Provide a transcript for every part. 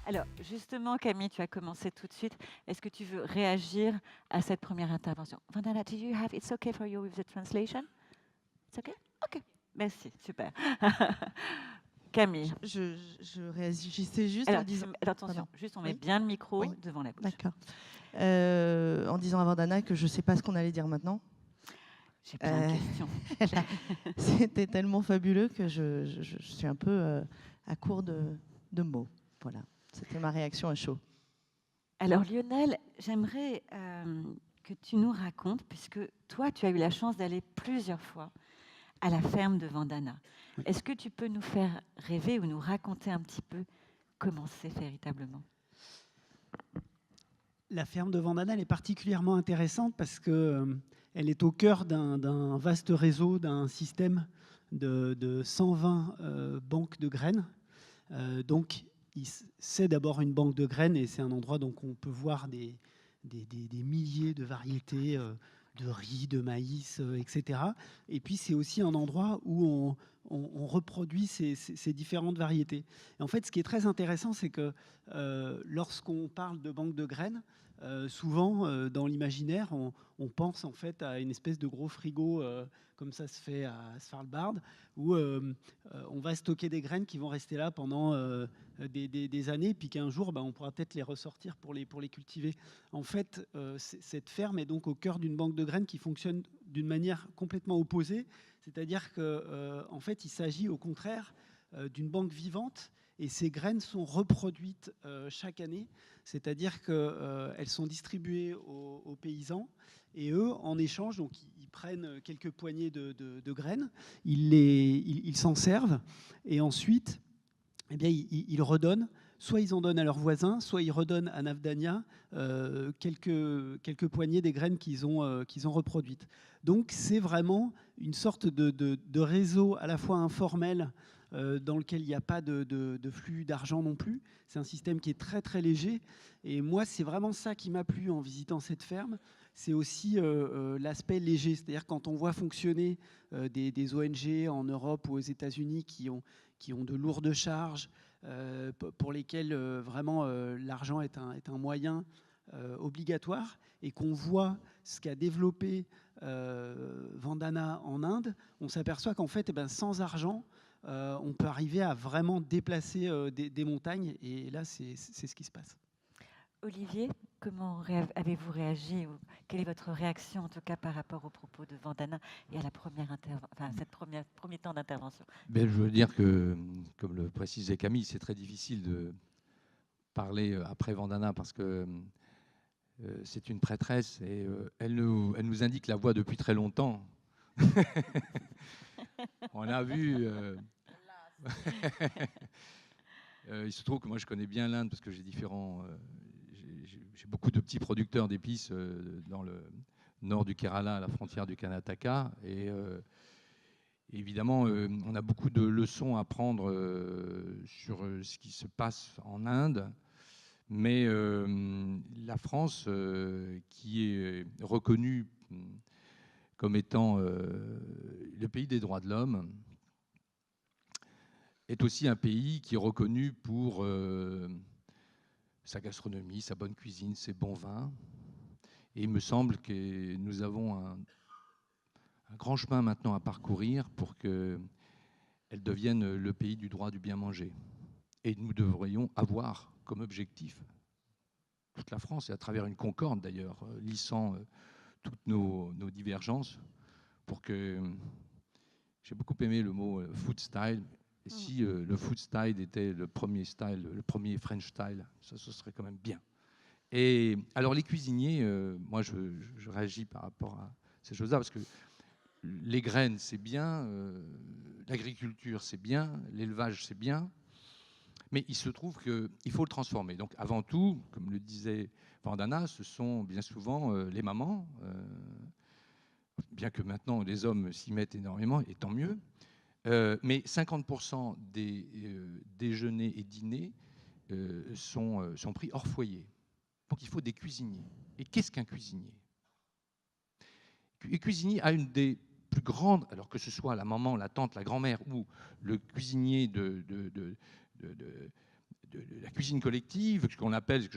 Alors, justement, Camille, tu as commencé tout de suite. Est-ce que tu veux réagir à cette première intervention? Vandana, do you have, it's okay for you with the translation? It's okay? Okay. Merci, super. Camille. Je réagissais juste en Alors, disant... alors, attention, Pardon. juste on met Oui, bien le micro oui, devant la bouche. d'accord. En disant à Vandana que je ne sais pas ce qu'on allait dire maintenant. J'ai plein de questions. C'était tellement fabuleux que je suis un peu à court de mots. Voilà, c'était ma réaction à chaud. Alors Lionel, j'aimerais que tu nous racontes, puisque toi, tu as eu la chance d'aller plusieurs fois à la ferme de Vandana. Oui. Est-ce que tu peux nous faire rêver ou nous raconter un petit peu comment c'est véritablement? La ferme de Vandana, elle est particulièrement intéressante parce que elle est au cœur d'un vaste réseau, d'un système de 120 banques de graines. Donc, c'est d'abord une banque de graines et c'est un endroit donc on peut voir des milliers de variétés de riz, de maïs, etc. Et puis c'est aussi un endroit où on reproduit ces différentes variétés. Et en fait, ce qui est très intéressant, c'est que lorsqu'on parle de banque de graines, souvent dans l'imaginaire, on pense en fait à une espèce de gros frigo comme ça se fait à Svalbard, où on va stocker des graines qui vont rester là pendant des années, puis qu'un jour, on pourra peut-être les ressortir pour les cultiver. En fait, cette ferme est donc au cœur d'une banque de graines qui fonctionne d'une manière complètement opposée, c'est-à-dire que, en fait, il s'agit au contraire d'une banque vivante. Et ces graines sont reproduites chaque année, c'est-à-dire qu'elles sont distribuées aux paysans. Et eux, en échange, donc, ils prennent quelques poignées de graines, ils s'en servent, et ensuite, eh bien, ils redonnent. Soit ils en donnent à leurs voisins, soit ils redonnent à Navdanya quelques poignées des graines qu'ils ont reproduites. Donc c'est vraiment une sorte de réseau à la fois informel dans lequel il n'y a pas de flux d'argent non plus. C'est un système qui est très très léger. Et moi, c'est vraiment ça qui m'a plu en visitant cette ferme. C'est aussi l'aspect léger. C'est-à-dire quand on voit fonctionner des ONG en Europe ou aux États-Unis qui ont de lourdes charges, pour lesquelles vraiment l'argent est un moyen obligatoire, et qu'on voit ce qu'a développé Vandana en Inde, on s'aperçoit qu'en fait, sans argent, on peut arriver à vraiment déplacer des montagnes, et là, c'est ce qui se passe. Olivier, comment avez-vous réagi ou quelle est votre réaction en tout cas par rapport aux propos de Vandana et à la cette premier temps d'intervention? Je veux dire que, comme le précisait Camille, c'est très difficile de parler après Vandana parce que c'est une prêtresse et elle nous indique la voie depuis très longtemps. On a vu. Il se trouve que moi je connais bien l'Inde parce que j'ai beaucoup de petits producteurs d'épices dans le nord du Kerala, à la frontière du Karnataka, et évidemment on a beaucoup de leçons à prendre sur ce qui se passe en Inde. Mais la France, qui est reconnue comme étant le pays des droits de l'homme, est aussi un pays qui est reconnu pour sa gastronomie, sa bonne cuisine, ses bons vins. Et il me semble que nous avons un grand chemin maintenant à parcourir pour qu'elle devienne le pays du droit du bien manger. Et nous devrions avoir comme objectif toute la France, et à travers une concorde d'ailleurs, lissant toutes nos divergences, pour que... J'ai beaucoup aimé le mot food style. Et si le food style était le premier French style, ça ce serait quand même bien. Et alors les cuisiniers, moi je réagis par rapport à ces choses-là, parce que les graines c'est bien, l'agriculture c'est bien, l'élevage c'est bien, mais il se trouve qu'il faut le transformer. Donc avant tout, comme le disait Vandana, ce sont bien souvent les mamans, bien que maintenant les hommes s'y mettent énormément, et tant mieux. Mais 50% des déjeuners et dîners sont pris hors foyer. Donc il faut des cuisiniers. Et qu'est-ce qu'un cuisinier? Le cuisinier a une des plus grandes, alors que ce soit la maman, la tante, la grand-mère ou le cuisinier de la cuisine collective, ce qu'on appelle,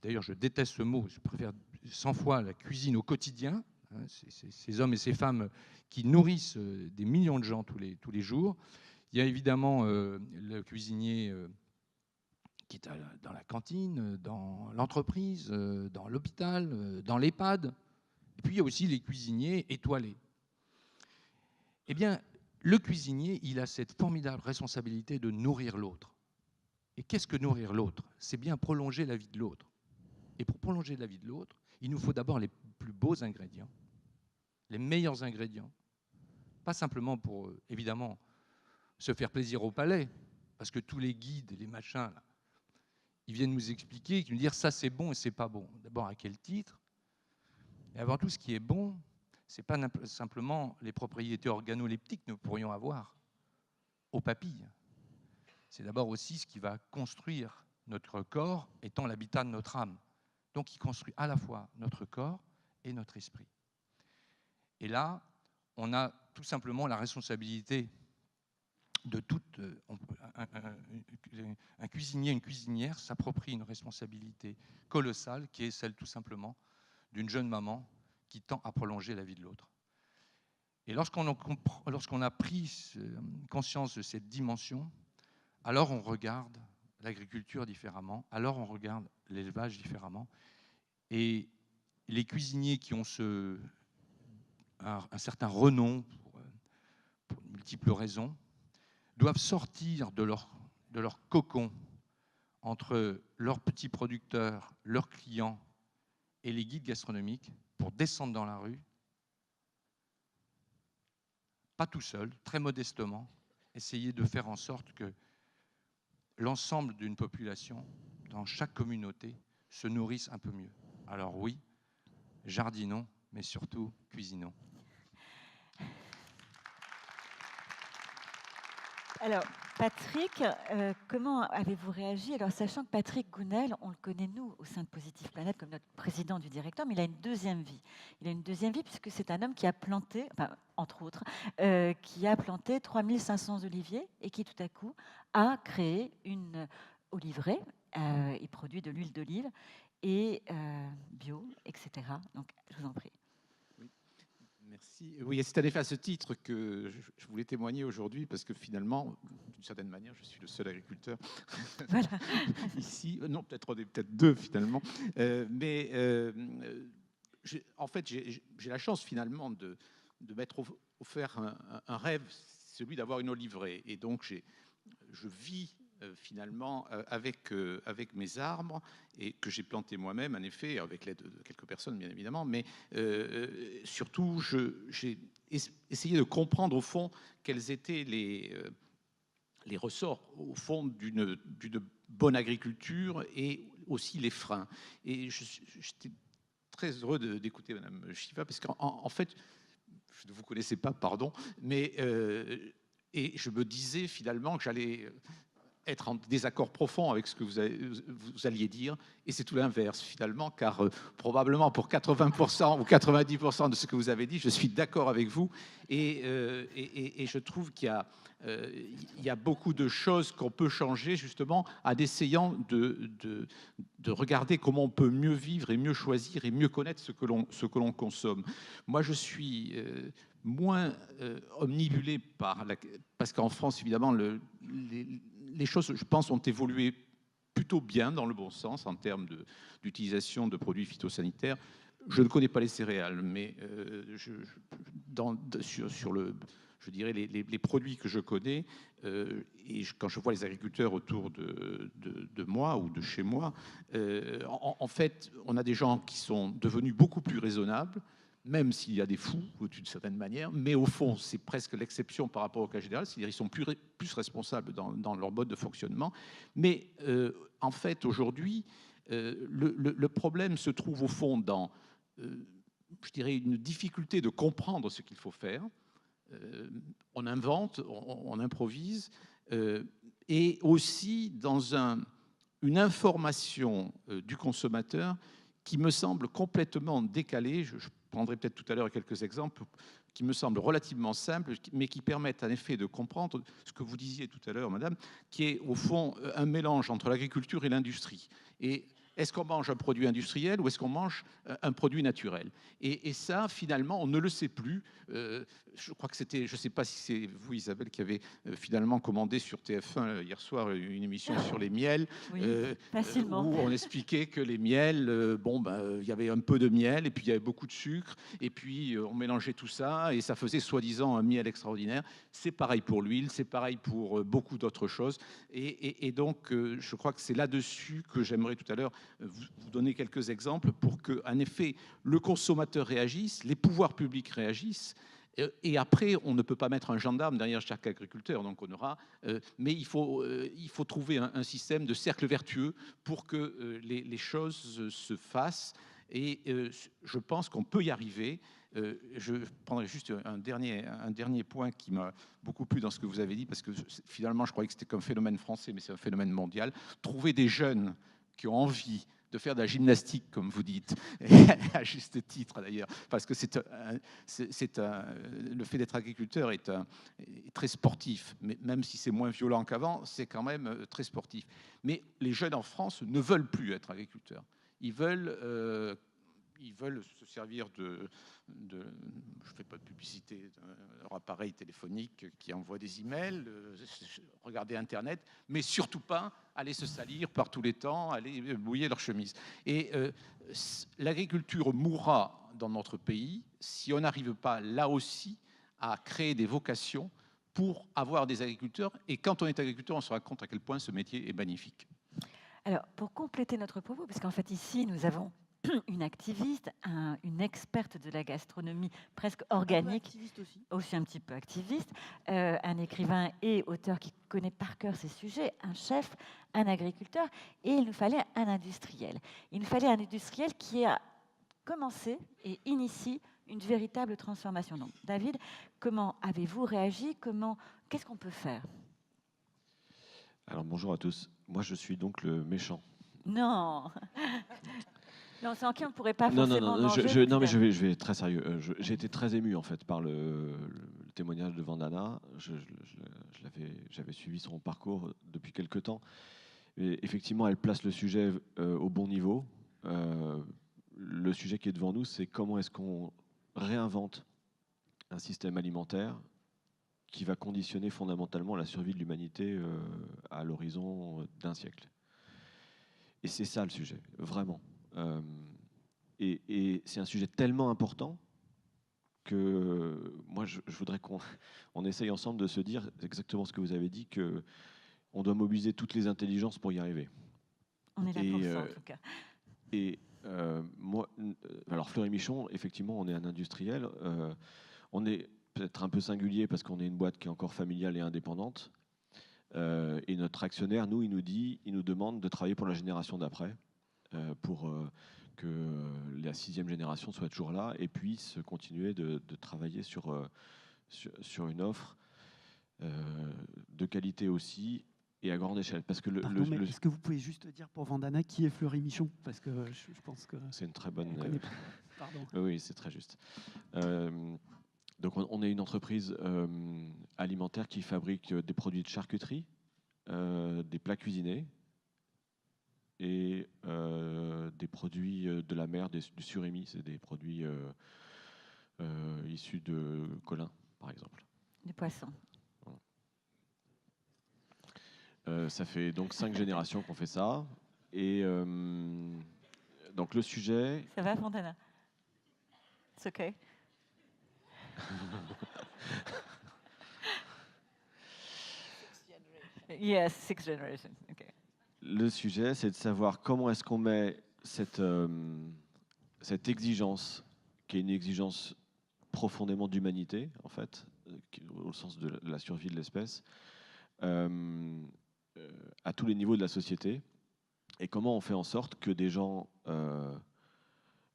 d'ailleurs je déteste ce mot, je préfère 100 fois la cuisine au quotidien, hein, ces hommes et ces femmes qui nourrissent des millions de gens tous les jours. Il y a évidemment le cuisinier qui est dans la cantine, dans l'entreprise, dans l'hôpital, dans l'EHPAD. Et puis il y a aussi les cuisiniers étoilés. Eh bien, le cuisinier, il a cette formidable responsabilité de nourrir l'autre. Et qu'est-ce que nourrir l'autre? C'est bien prolonger la vie de l'autre. Et pour prolonger la vie de l'autre, il nous faut d'abord les plus beaux ingrédients, les meilleurs ingrédients. Pas simplement pour, évidemment, se faire plaisir au palais, parce que tous les guides et les machins, là, ils viennent nous expliquer, nous dire ça c'est bon et c'est pas bon. D'abord, à quel titre? Et avant tout, ce qui est bon, ce n'est pas simplement les propriétés organoleptiques que nous pourrions avoir aux papilles. C'est d'abord aussi ce qui va construire notre corps étant l'habitat de notre âme. Donc, il construit à la fois notre corps et notre esprit. Et là, on a tout simplement la responsabilité de toute... Un cuisinier, une cuisinière s'approprie une responsabilité colossale qui est celle tout simplement d'une jeune maman qui tend à prolonger la vie de l'autre. Et lorsqu'on a pris conscience de cette dimension, alors on regarde l'agriculture différemment, alors on regarde l'élevage différemment. Et les cuisiniers qui ont un certain renom pour de multiples raisons, doivent sortir de leur cocon entre leurs petits producteurs, leurs clients et les guides gastronomiques pour descendre dans la rue, pas tout seul, très modestement, essayer de faire en sorte que l'ensemble d'une population, dans chaque communauté, se nourrisse un peu mieux. Alors oui, jardinons, mais surtout cuisinons. Alors, Patrick, comment avez-vous réagi? Alors, sachant que Patrick Gounel, on le connaît, nous, au sein de Positive Planète, comme notre président du directeur, mais il a une deuxième vie. Il a une deuxième vie puisque c'est un homme qui a planté, enfin, entre autres, qui a planté 3500 oliviers et qui, tout à coup, a créé une oliveraie. Il produit de l'huile d'olive et bio, etc. Donc, je vous en prie. Merci. Oui, c'est en effet à ce titre que je voulais témoigner aujourd'hui, parce que finalement, d'une certaine manière, je suis le seul agriculteur Voilà. ici. Non, peut-être deux finalement. En fait, j'ai la chance finalement de m'être offert un rêve, celui d'avoir une oliveraie. Et donc, je vis finalement avec mes arbres, et que j'ai planté moi-même, en effet, avec l'aide de quelques personnes, bien évidemment, mais surtout, j'ai essayé de comprendre, au fond, quels étaient les ressorts, au fond, d'une bonne agriculture, et aussi les freins. Et j'étais très heureux d'écouter Madame Chiva, parce qu'en fait, je ne vous connaissais pas, pardon, mais et je me disais finalement que j'allais être en désaccord profond avec ce que vous alliez dire, et c'est tout l'inverse finalement, car probablement pour 80% ou 90% de ce que vous avez dit, je suis d'accord avec vous, et je trouve qu'il y a beaucoup de choses qu'on peut changer justement en essayant de regarder comment on peut mieux vivre et mieux choisir et mieux connaître ce que l'on consomme. Moi, je suis moins omnibulé parce qu'en France, évidemment, les choses, je pense, ont évolué plutôt bien dans le bon sens en termes d'utilisation de produits phytosanitaires. Je ne connais pas les céréales, mais je dirais les produits que je connais, et quand je vois les agriculteurs autour de moi ou de chez moi, en fait, on a des gens qui sont devenus beaucoup plus raisonnables, même s'il y a des fous, d'une certaine manière, mais au fond, c'est presque l'exception par rapport au cas général, c'est-à-dire qu'ils sont plus responsables dans leur mode de fonctionnement. Mais en fait, aujourd'hui, le problème se trouve au fond dans, je dirais, une difficulté de comprendre ce qu'il faut faire. On invente, on improvise, et aussi dans une information du consommateur qui me semble complètement décalée. Je prendrai peut-être tout à l'heure quelques exemples qui me semblent relativement simples, mais qui permettent en effet de comprendre ce que vous disiez tout à l'heure, madame, qui est au fond un mélange entre l'agriculture et l'industrie. Et est-ce qu'on mange un produit industriel ou est-ce qu'on mange un produit naturel? Et ça, finalement, on ne le sait plus. Je crois que c'était, je ne sais pas si c'est vous, Isabelle, qui avez finalement commandé sur TF1 hier soir une émission sur les miels, Oui, facilement. où on expliquait que les miels, il y avait un peu de miel et puis il y avait beaucoup de sucre et puis on mélangeait tout ça et ça faisait soi-disant un miel extraordinaire. C'est pareil pour l'huile, c'est pareil pour beaucoup d'autres choses. Et donc, je crois que c'est là-dessus que j'aimerais tout à l'heure vous donner quelques exemples pour que, en effet, le consommateur réagisse, les pouvoirs publics réagissent. Et après, on ne peut pas mettre un gendarme derrière chaque agriculteur, donc on aura. Mais il faut trouver un système de cercle vertueux pour que les choses se fassent. Et je pense qu'on peut y arriver. Je prendrai juste un dernier point qui m'a beaucoup plu dans ce que vous avez dit, parce que finalement, je croyais que c'était qu'un phénomène français, mais c'est un phénomène mondial. Trouver des jeunes qui ont envie de faire de la gymnastique, comme vous dites, à juste titre d'ailleurs, parce que le fait d'être agriculteur est très sportif, mais même si c'est moins violent qu'avant, c'est quand même très sportif. Mais les jeunes en France ne veulent plus être agriculteurs. Ils veulent se servir je ne fais pas de publicité, leur appareil téléphonique qui envoie des emails, regarder Internet, mais surtout pas aller se salir par tous les temps, aller mouiller leur chemise. Et l'agriculture mourra dans notre pays si on n'arrive pas là aussi à créer des vocations pour avoir des agriculteurs. Et quand on est agriculteur, on se rend compte à quel point ce métier est magnifique. Alors, pour compléter notre propos, parce qu'en fait ici, nous avons une activiste, une experte de la gastronomie presque organique, aussi un petit peu activiste, un écrivain et auteur qui connaît par cœur ces sujets, un chef, un agriculteur, et il nous fallait un industriel. Il nous fallait un industriel qui a commencé et initie une véritable transformation. Donc, David, comment avez-vous réagi? Qu'est-ce qu'on peut faire? Alors bonjour à tous. Moi je suis donc le méchant. Non. Non, sans qui on ne pourrait pas Non, forcément non, manger. mais je vais être très sérieux. J'ai été très ému en fait par le témoignage de Vandana. J'avais suivi son parcours depuis quelque temps. Et effectivement, elle place le sujet au bon niveau. Le sujet qui est devant nous, c'est comment est-ce qu'on réinvente un système alimentaire qui va conditionner fondamentalement la survie de l'humanité à l'horizon d'un siècle. Et c'est ça le sujet, vraiment. Et c'est un sujet tellement important que moi, je voudrais qu'on essaye ensemble de se dire exactement ce que vous avez dit, qu'on doit mobiliser toutes les intelligences pour y arriver. On est là pour ça, en tout cas. Et moi, alors Fleury Michon, effectivement, on est un industriel. On est peut-être un peu singulier parce qu'on est une boîte qui est encore familiale et indépendante. Et notre actionnaire, il nous demande de travailler pour la génération d'après, pour que la 6e génération soit toujours là et puisse continuer de travailler sur une offre de qualité aussi et à grande échelle. Parce que est-ce que vous pouvez juste dire pour Vandana qui est Fleury Michon? Parce que je pense que c'est une très bonne. Pardon. Oui, c'est très juste. Donc on est une entreprise alimentaire qui fabrique des produits de charcuterie, des plats cuisinés et des produits de la mer, du surimi. C'est des produits issus de Colin, par exemple. Du poisson. Ça fait donc 5 générations qu'on fait ça. Et donc le sujet... Ça va, Fontana? C'est OK. Yes, 6 generations. Okay. Le sujet, c'est de savoir comment est-ce qu'on met cette exigence, qui est une exigence profondément d'humanité, en fait, au sens de la survie de l'espèce, à tous les niveaux de la société, et comment on fait en sorte que des gens...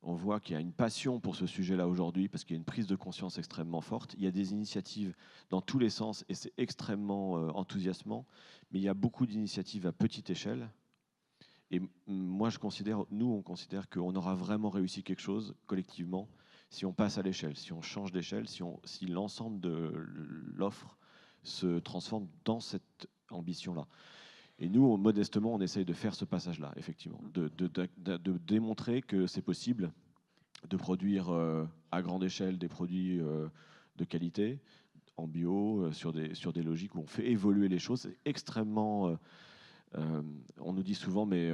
on voit qu'il y a une passion pour ce sujet-là aujourd'hui parce qu'il y a une prise de conscience extrêmement forte. Il y a des initiatives dans tous les sens et c'est extrêmement enthousiasmant. Mais il y a beaucoup d'initiatives à petite échelle. Et moi, on considère qu'on aura vraiment réussi quelque chose collectivement si on passe à l'échelle, si on change d'échelle, si l'ensemble de l'offre se transforme dans cette ambition-là. Et nous, modestement, on essaye de faire ce passage-là, effectivement, de démontrer que c'est possible de produire à grande échelle des produits de qualité, en bio, sur des logiques où on fait évoluer les choses. C'est extrêmement... on nous dit souvent, mais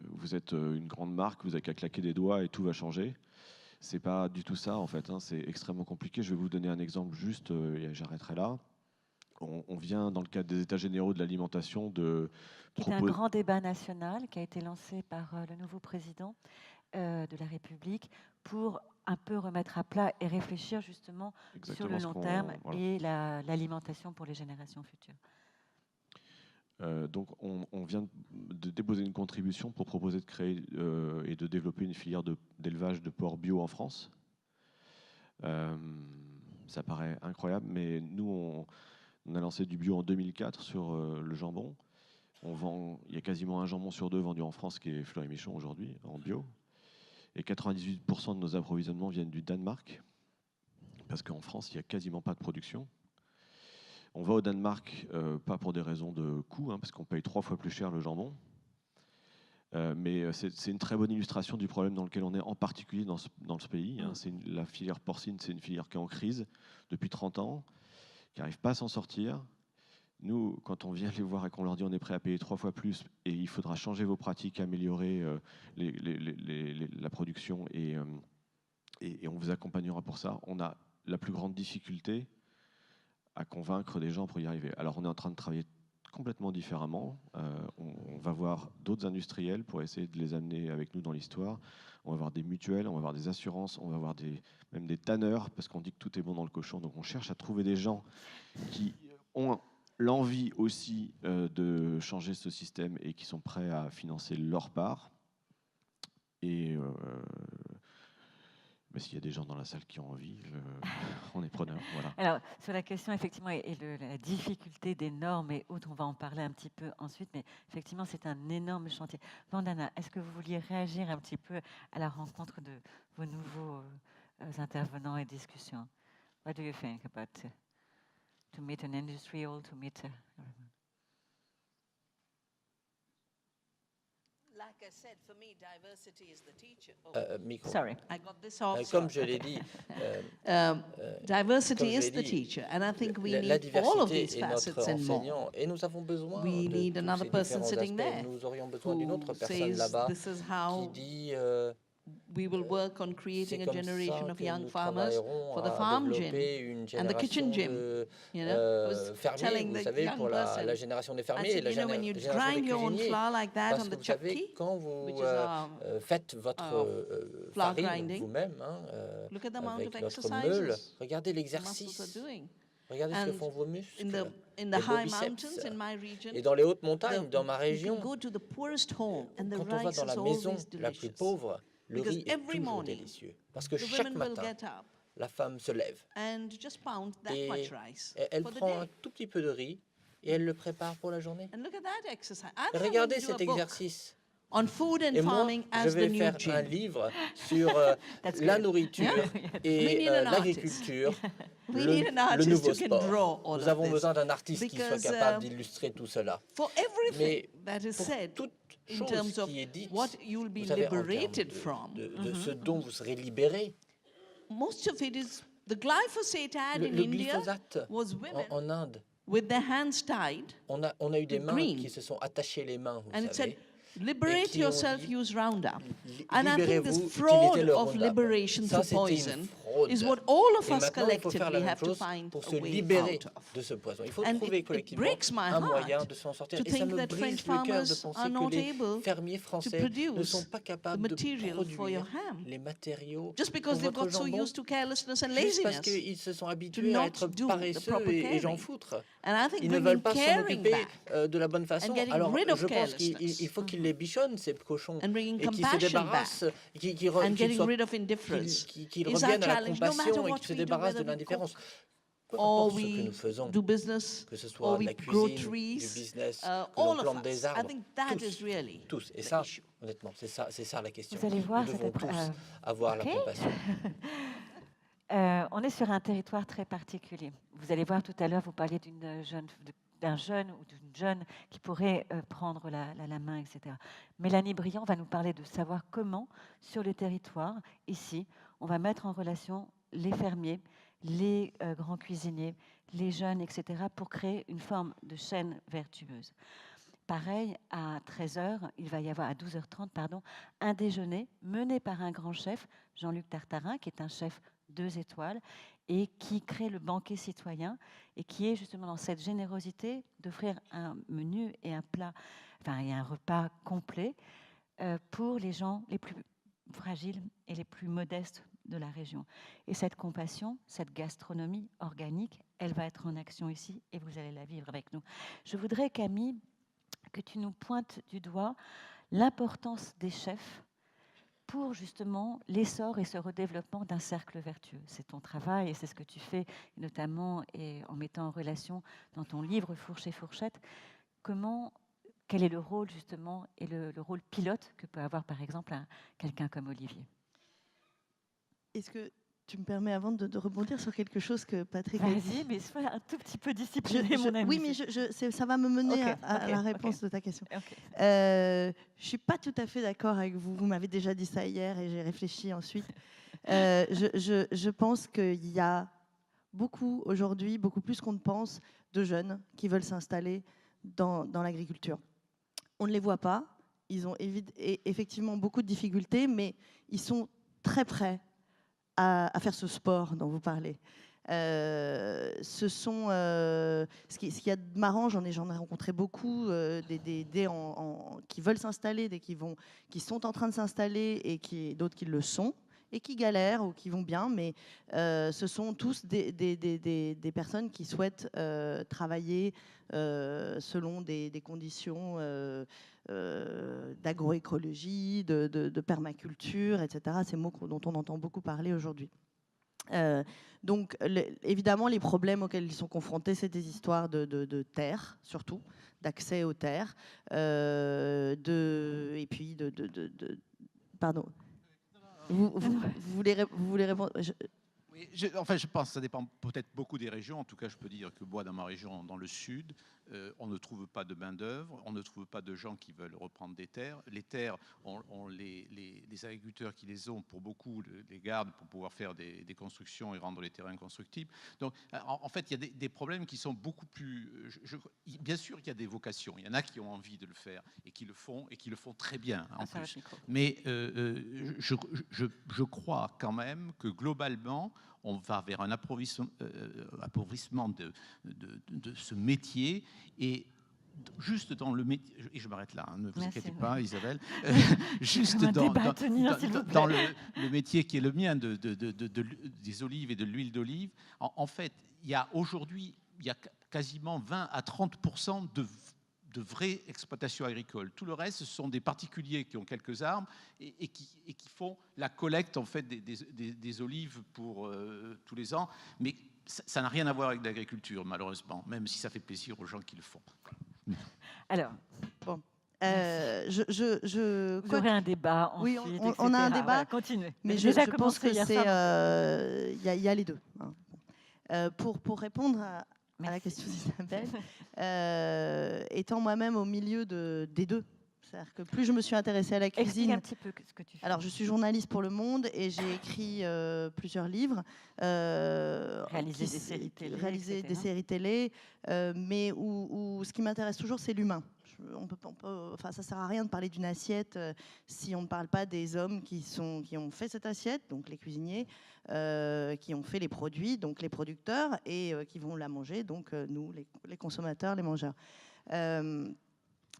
vous êtes une grande marque, vous n'avez qu'à claquer des doigts et tout va changer. C'est pas du tout ça, en fait. C'est extrêmement compliqué. Je vais vous donner un exemple juste, et j'arrêterai là. On vient, dans le cadre des États généraux de l'alimentation, de C'est un grand débat national qui a été lancé par le nouveau président de la République pour un peu remettre à plat et réfléchir justement sur le long terme et l'alimentation pour les générations futures. Donc on vient de déposer une contribution pour proposer de créer et de développer une filière d'élevage de porc bio en France. Ça paraît incroyable, mais nous, on a lancé du bio en 2004 sur le jambon. Il y a quasiment un jambon sur deux vendu en France qui est Fleury-Michon aujourd'hui, en bio. Et 98% de nos approvisionnements viennent du Danemark, parce qu'en France, il n'y a quasiment pas de production. On va au Danemark, pas pour des raisons de coût, parce qu'on paye 3 fois plus cher le jambon. Mais c'est une très bonne illustration du problème dans lequel on est, en particulier dans ce pays. La filière porcine, c'est une filière qui est en crise depuis 30 ans, qui n'arrive pas à s'en sortir. Nous, quand on vient les voir et qu'on leur dit on est prêt à payer 3 fois plus et il faudra changer vos pratiques, améliorer la production et on vous accompagnera pour ça, on a la plus grande difficulté à convaincre des gens pour y arriver. Alors on est en train de travailler complètement différemment. On va voir d'autres industriels pour essayer de les amener avec nous dans l'histoire. On va voir des mutuelles, on va voir des assurances, on va voir même des tanneurs, parce qu'on dit que tout est bon dans le cochon. Donc on cherche à trouver des gens qui ont l'envie aussi de changer ce système et qui sont prêts à financer leur part. Et mais s'il y a des gens dans la salle qui ont envie, on est preneur. Voilà. Alors, sur la question, effectivement, et la difficulté des normes et autres, on va en parler un petit peu ensuite, mais effectivement, c'est un énorme chantier. Vandana, est-ce que vous vouliez réagir un petit peu à la rencontre de vos nouveaux intervenants et discussions? What do you think about to meet an industrial, to meet Like I said, for me, diversity is the teacher. Micro. Sorry. I got this also. Comme je l'ai dit, Diversity comme je is l'ai the dit, teacher, and I think we la need all of diversité these est notre facets and more. enseignant, et nous avons besoin We de need tous another ces person différents sitting aspects. there Nous aurions besoin d'une autre who personne says là-bas this is qui how dit we will work on creating c'est a comme generation ça of que young nous farmers travaillerons for the à farm gym développer une and the kitchen génération gym. de You know, I was fermiers, telling vous the savez, young pour person, la génération des I fermiers et said, la you know, when you génération grind des your own cuisiniers. flour like that Parce on que the vous savez, chapki, quand vous which is our faites votre flour farine grinding, vous-même, look at the amount avec of notre meule, exercises regardez the muscles are l'exercice, doing. regardez ce que And font vos muscles, in the les high biceps. mountains in my region, Et dans les hautes montagnes, dans ma you région, can go to the poorest home and the quand on va rice dans la is maison always la plus delicious. pauvre, le Because riz est every toujours morning, délicieux. Parce que The chaque women will matin, get up la femme se lève and just pound that et much rice elle for the prend un day. tout petit peu de riz et elle le prépare pour la journée. And look at that exercise. I Et think I'm going regardez to do cet a book exercice. on food and Et moi, farming je as the vais new faire un gym. livre sur That's la good. nourriture We et need an l'agriculture, We le, need an le artist nouveau who can sport. draw all Nous of avons this. besoin d'un artiste qui soit Because, capable d'illustrer tout cela. For everything Mais that is pour said toute in chose terms of qui est dite, what you'll be vous savez, en termes liberated from, de ce dont vous serez libéré, most of it is the glyphosate ad le in India glyphosate was women en Inde, with their hands tied, on a eu des mains green. qui se sont attachées les mains, vous and it said, savez. liberate qui ont yourself, dit, use Roundup. And I think this Libérez-vous, fraud utilisez le of Roundup. liberation Ça, through c'était une poison fraude. is what all of Et us maintenant, il faut faire la collectively même have to chose find pour a se way libérer out of. de ce poison. Il faut And trouver it collectivement breaks my un moyen heart de s'en sortir. to Et ça think me that brise French le cœur de farmers penser are not que les able fermiers to français ne produce sont pas the capables de material for your produire ham. les matériaux Just pour because they've votre got so jambon, used to carelessness and juste parce laziness. qu'ils se sont habitués not à être do the paresseux proper et j'en caring. foutre. And I think Ils ne bringing veulent pas s'en caring occuper back de la bonne façon. getting Alors, rid of je pense qu'il carelessness. faut qu'ils les bichonnent, ces cochons, and bringing et qu'ils se compassion débarrassent, back qu'ils and getting soient rid of indifference qu'ils is our reviennent à la challenge, no matter compassion et what qu'ils se we do, débarrassent de whether we l'indifférence. cook peu or importe ce que we nous faisons, do business, que ce or soit de we la grow cuisine, du trees, business, que l'on all of plante us. des I arbres, think that tous, is really tous. Et the ça, issue. honnêtement, c'est ça la question. Vous allez voir, Nous cette devons tous appro- avoir la ok. compassion. On est sur un territoire très particulier. Vous allez voir tout à l'heure, vous parliez d'un jeune ou d'une jeune qui pourrait prendre la main, etc. Mélanie Briand va nous parler de savoir comment, sur le territoire, ici, on va mettre en relation les fermiers, les grands cuisiniers, les jeunes, etc., pour créer une forme de chaîne vertueuse. Pareil, à 13h, il va y avoir, à 12h30, pardon, un déjeuner mené par un grand chef, Jean-Luc Tartarin, qui est un chef 2 étoiles, et qui crée le banquet citoyen, et qui est justement dans cette générosité d'offrir un menu et un plat, enfin, et un repas complet pour les gens les plus fragiles et les plus modestes de la région. Et cette compassion, cette gastronomie organique, elle va être en action ici, et vous allez la vivre avec nous. Je voudrais, Camille, que tu nous pointes du doigt l'importance des chefs pour justement l'essor et ce redéveloppement d'un cercle vertueux. C'est ton travail et c'est ce que tu fais, notamment et en mettant en relation dans ton livre Fourche et Fourchette. Quel est le rôle justement et le rôle pilote que peut avoir par exemple quelqu'un comme Olivier? Est-ce que tu me permets avant de rebondir sur quelque chose que Patrick a Vas-y, dit? mais sois un tout petit peu discipliné, mon ami. Oui, mais ça va me mener Ok, à ok, la réponse ok. de ta question. Ok. Je suis pas tout à fait d'accord avec vous. Vous m'avez déjà dit ça hier et j'ai réfléchi ensuite. Je pense qu'il y a beaucoup aujourd'hui, beaucoup plus qu'on ne pense, de jeunes qui veulent s'installer dans l'agriculture. On ne les voit pas. Ils ont effectivement beaucoup de difficultés, mais ils sont très prêts à faire ce sport dont vous parlez. Ce qu'il y a de marrant, j'en ai rencontré beaucoup, qui veulent s'installer, qui sont en train de s'installer et d'autres qui le sont et qui galèrent ou qui vont bien, mais ce sont tous des personnes qui souhaitent travailler selon des conditions d'agroécologie, de permaculture, etc. Ces mots dont on entend beaucoup parler aujourd'hui. Donc, évidemment, les problèmes auxquels ils sont confrontés, c'est des histoires de terre, surtout, d'accès aux terres, et puis pardon. Vous voulez répondre? Oui, je pense que ça dépend peut-être beaucoup des régions. En tout cas, je peux dire que moi, dans ma région, dans le sud, on ne trouve pas de main-d'œuvre, on ne trouve pas de gens qui veulent reprendre des terres. Les terres, les agriculteurs qui les ont, pour beaucoup, les gardent pour pouvoir faire des constructions et rendre les terrains constructibles. Donc, en fait, il y a des problèmes qui sont beaucoup plus. Bien sûr qu'il y a des vocations. Il y en a qui ont envie de le faire et qui le font très bien en plus. Mais je crois quand même que globalement, on va vers un appauvrissement de ce métier et juste dans le métier, et je m'arrête là, hein, ne vous inquiétez pas Isabelle, juste dans le métier qui est le mien des olives et de l'huile d'olive, en fait, aujourd'hui, il y a quasiment 20 à 30% de vraies exploitations agricoles. Tout le reste, ce sont des particuliers qui ont quelques arbres et qui font la collecte en fait des olives pour tous les ans. Mais ça n'a rien à voir avec l'agriculture, malheureusement, même si ça fait plaisir aux gens qui le font. Alors, bon. Vous aurez un débat ensuite, oui, on a un débat. Voilà, continuez. Mais je pense que il y a les deux. Hein. Pour répondre à la question d'Isabelle, étant moi-même au milieu des deux, c'est-à-dire que plus je me suis intéressée à la cuisine. Explique un petit peu ce que tu fais. Alors, je suis journaliste pour Le Monde et j'ai écrit plusieurs livres. Réaliser des séries télé, mais où ce qui m'intéresse toujours, c'est l'humain. Enfin, ça sert à rien de parler d'une assiette si on ne parle pas des hommes qui ont fait cette assiette, donc les cuisiniers, qui ont fait les produits, donc les producteurs, et qui vont la manger, donc nous, les consommateurs, les mangeurs.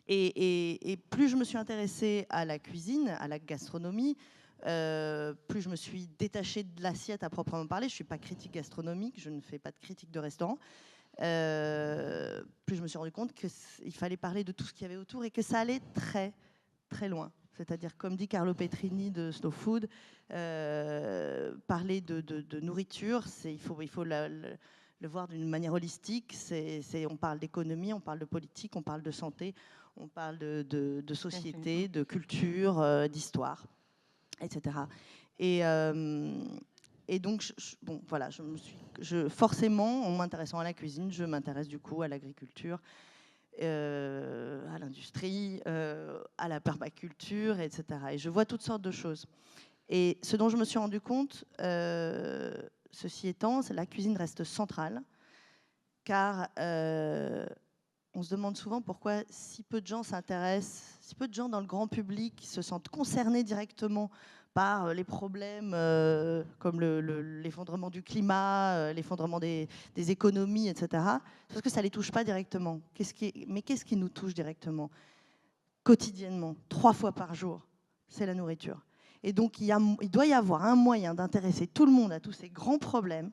Et plus je me suis intéressée à la cuisine, à la gastronomie, plus je me suis détachée de l'assiette à proprement parler. Je ne suis pas critique gastronomique, je ne fais pas de critique de restaurant. Plus je me suis rendu compte qu'il fallait parler de tout ce qu'il y avait autour et que ça allait très, très loin. C'est-à-dire, comme dit Carlo Petrini de Slow Food, parler de nourriture, il faut le voir d'une manière holistique. On parle d'économie, on parle de politique, on parle de santé, on parle de société, de culture, d'histoire, etc. Et donc, bon, voilà, forcément, en m'intéressant à la cuisine, je m'intéresse du coup à l'agriculture, à l'industrie, à la permaculture, etc. Et je vois toutes sortes de choses. Et ce dont je me suis rendu compte, ceci étant, c'est que la cuisine reste centrale, car on se demande souvent pourquoi si peu de gens s'intéressent, si peu de gens dans le grand public se sentent concernés directement par les problèmes comme l'effondrement du climat, l'effondrement des économies, etc. Parce que ça ne les touche pas directement. Mais qu'est-ce qui nous touche directement, quotidiennement, 3 fois par jour? C'est la nourriture. Et donc, il doit y avoir un moyen d'intéresser tout le monde à tous ces grands problèmes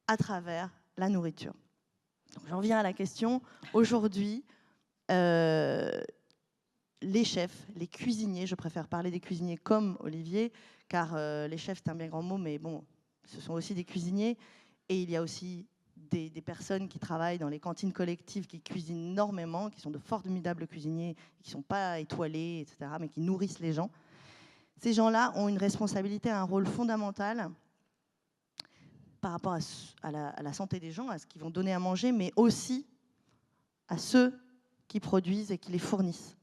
à travers la nourriture. J'en viens à la question. Aujourd'hui, les chefs, les cuisiniers, je préfère parler des cuisiniers comme Olivier, car les chefs, c'est un bien grand mot, mais bon, ce sont aussi des cuisiniers. Et il y a aussi des personnes qui travaillent dans les cantines collectives, qui cuisinent énormément, qui sont de formidables cuisiniers, qui ne sont pas étoilés, etc., mais qui nourrissent les gens. Ces gens-là ont une responsabilité, un rôle fondamental par rapport à la santé des gens, à ce qu'ils vont donner à manger, mais aussi à ceux qui produisent et qui les fournissent.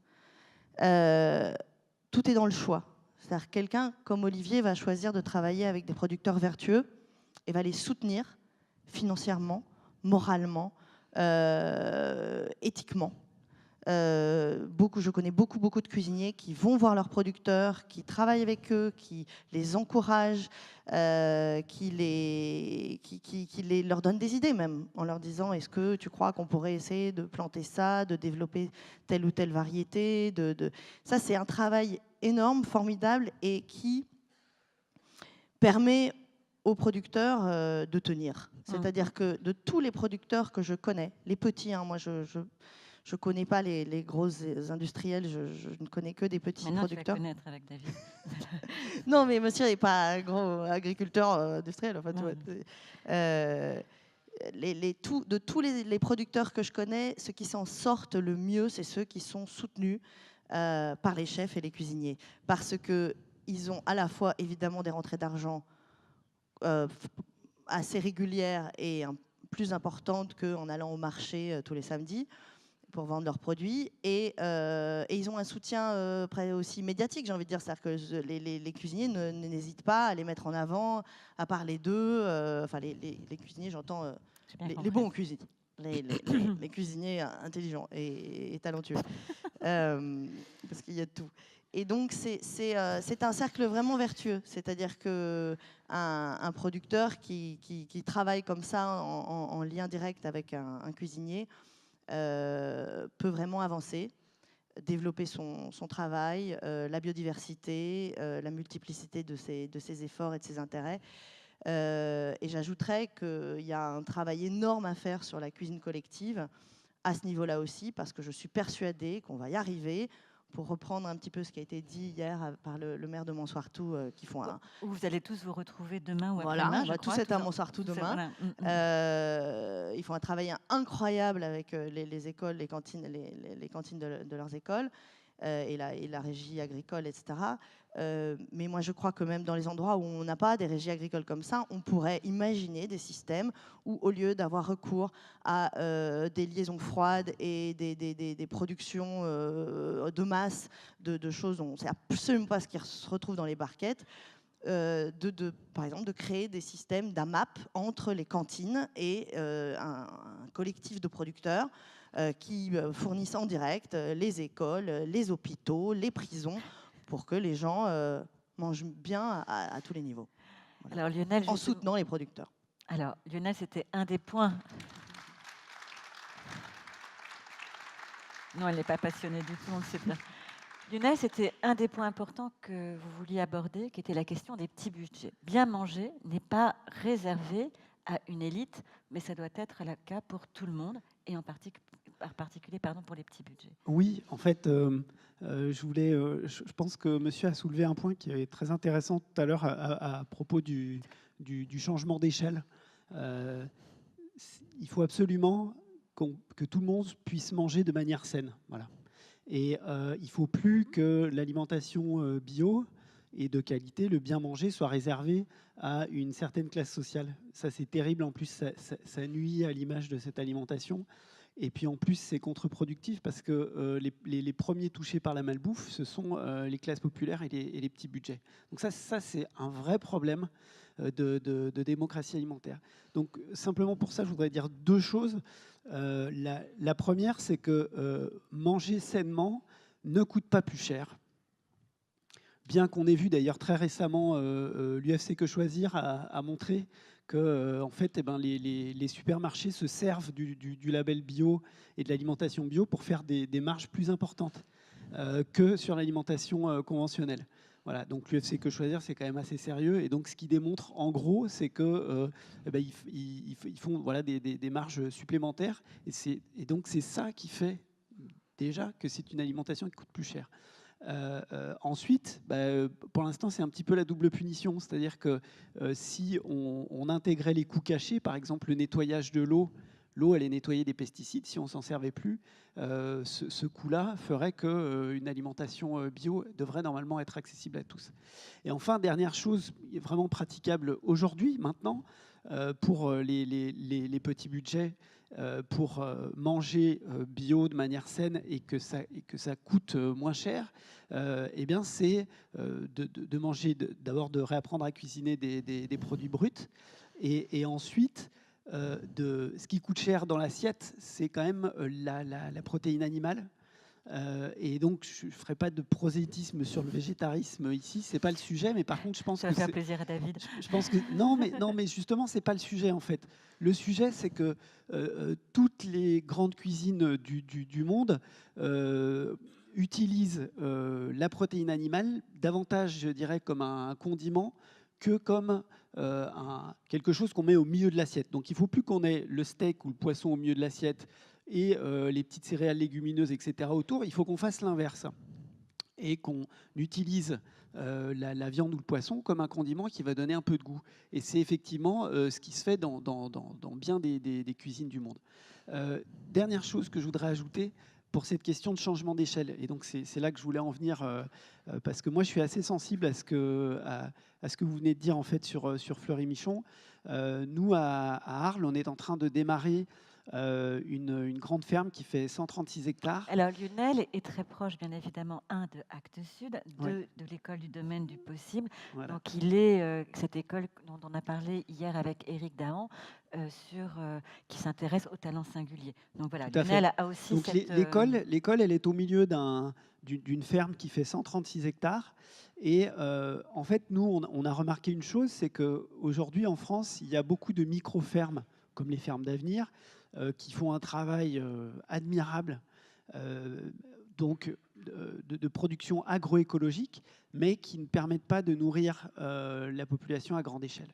Tout est dans le choix. C'est-à-dire que quelqu'un comme Olivier va choisir de travailler avec des producteurs vertueux et va les soutenir financièrement, moralement, éthiquement. Je connais beaucoup de cuisiniers qui vont voir leurs producteurs, qui travaillent avec eux, qui les encouragent, qui leur donnent des idées même, en leur disant: est-ce que tu crois qu'on pourrait essayer de planter ça, de développer telle ou telle variété Ça, c'est un travail énorme, formidable, et qui permet aux producteurs de tenir. C'est-à-dire que de tous les producteurs que je connais, les petits, moi je ne connais pas les gros industriels, je ne connais que des petits producteurs. Tu vas connaître avec David. Non, mais monsieur n'est pas un gros agriculteur industriel. Enfin, tu vois, de tous les producteurs que je connais, ceux qui s'en sortent le mieux, c'est ceux qui sont soutenus par les chefs et les cuisiniers. Parce qu'ils ont à la fois, évidemment, des rentrées d'argent assez régulières et plus importantes qu'en allant au marché tous les samedis pour vendre leurs produits, et ils ont un soutien aussi médiatique, j'ai envie de dire. C'est-à-dire que les cuisiniers n'hésitent pas à les mettre en avant, à parler d'eux. Enfin, les cuisiniers, j'entends les bons cuisiniers, les cuisiniers intelligents et talentueux, parce qu'il y a de tout. Et donc, c'est un cercle vraiment vertueux. C'est-à-dire qu'un producteur qui travaille comme ça en lien direct avec un cuisinier peut vraiment avancer, développer son travail, la biodiversité, la multiplicité de ses efforts et de ses intérêts. Et j'ajouterais qu'il y a un travail énorme à faire sur la cuisine collective à ce niveau-là aussi, parce que je suis persuadée qu'on va y arriver. Pour reprendre un petit peu ce qui a été dit hier par le maire de Montsouartoux, qui font un... Vous allez tous vous retrouver demain ou voilà, après-demain. on va tous être à Montsouartoux demain. Ils font un travail incroyable avec les écoles, les cantines de leurs écoles et la régie agricole, etc. Mais moi, je crois que même dans les endroits où on n'a pas des régies agricoles comme ça, on pourrait imaginer des systèmes où, au lieu d'avoir recours à des liaisons froides et des productions de masse de choses dont on ne sait absolument pas ce qui se retrouve dans les barquettes, par exemple, de créer des systèmes d'AMAP entre les cantines et un collectif de producteurs qui fournissent en direct les écoles, les hôpitaux, les prisons, pour que les gens mangent bien à tous les niveaux. Voilà. Alors, Lionel, en soutenant les producteurs. Alors, Lionel, c'était un des points. Non, elle n'est pas passionnée du tout, on le sait bien. Lionel, c'était un des points importants que vous vouliez aborder, qui était la question des petits budgets. Bien manger n'est pas réservé à une élite, mais ça doit être le cas pour tout le monde, et en particulier pour les petits budgets. Oui, en fait, je pense que monsieur a soulevé un point qui est très intéressant tout à l'heure à propos du changement d'échelle. il faut absolument que tout le monde puisse manger de manière saine. Voilà. Et il ne faut plus que l'alimentation bio et de qualité, le bien manger, soit réservé à une certaine classe sociale. Ça, c'est terrible. En plus, ça nuit à l'image de cette alimentation. Et puis en plus, c'est contre-productif parce que les premiers touchés par la malbouffe, ce sont les classes populaires et les petits budgets. Donc ça c'est un vrai problème de démocratie alimentaire. Donc simplement pour ça, je voudrais dire deux choses. La première, c'est que manger sainement ne coûte pas plus cher. Bien qu'on ait vu d'ailleurs très récemment, l'UFC Que Choisir a montré que en fait, les supermarchés se servent du label bio et de l'alimentation bio pour faire des marges plus importantes que sur l'alimentation conventionnelle. Voilà, donc l'UFC Que Choisir, c'est quand même assez sérieux. Et donc, ce qui démontre, en gros, c'est que ils font voilà, des marges supplémentaires. Et donc, c'est ça qui fait déjà que c'est une alimentation qui coûte plus cher. Ensuite, pour l'instant, c'est un petit peu la double punition. C'est-à-dire que si on intégrait les coûts cachés, par exemple le nettoyage de l'eau, elle est nettoyée des pesticides. Si on s'en servait plus, ce coût-là ferait qu'une alimentation bio devrait normalement être accessible à tous. Et enfin, dernière chose vraiment praticable aujourd'hui, maintenant, pour les petits budgets, pour manger bio de manière saine et que ça coûte moins cher, eh bien c'est de manger, d'abord de réapprendre à cuisiner des produits bruts et ensuite ce qui coûte cher dans l'assiette, c'est quand même la protéine animale. Et donc, je ne ferai pas de prosélytisme sur le végétarisme ici, c'est pas le sujet, mais par contre, je pense Ça va faire plaisir à David. Je pense que non, mais justement, c'est pas le sujet en fait. Le sujet, c'est que toutes les grandes cuisines du monde utilisent la protéine animale davantage, je dirais, comme un condiment que comme quelque chose qu'on met au milieu de l'assiette. Donc, il ne faut plus qu'on ait le steak ou le poisson au milieu de l'assiette et les petites céréales légumineuses, etc. autour. Il faut qu'on fasse l'inverse et qu'on utilise la viande ou le poisson comme un condiment qui va donner un peu de goût. Et c'est effectivement ce qui se fait dans bien des cuisines du monde. Dernière chose que je voudrais ajouter pour cette question de changement d'échelle. Et donc c'est là que je voulais en venir, parce que moi je suis assez sensible à ce que vous venez de dire en fait sur Fleury-Michon. Nous, à Arles, on est en train de démarrer une grande ferme qui fait 136 hectares. Alors Lionel est très proche, bien évidemment, de Actes Sud, Ouais. de l'école du domaine du possible. Voilà. Donc il est cette école dont on a parlé hier avec Éric Dahan, qui s'intéresse au talent singulier. Donc voilà, Tout à fait. Lionel a aussi Donc cette... l'école, elle est au milieu d'une ferme qui fait 136 hectares. Et en fait, nous, on a remarqué une chose, c'est qu'aujourd'hui, en France, il y a beaucoup de micro-fermes, comme les fermes d'avenir, qui font un travail admirable de production agroécologique, mais qui ne permettent pas de nourrir la population à grande échelle.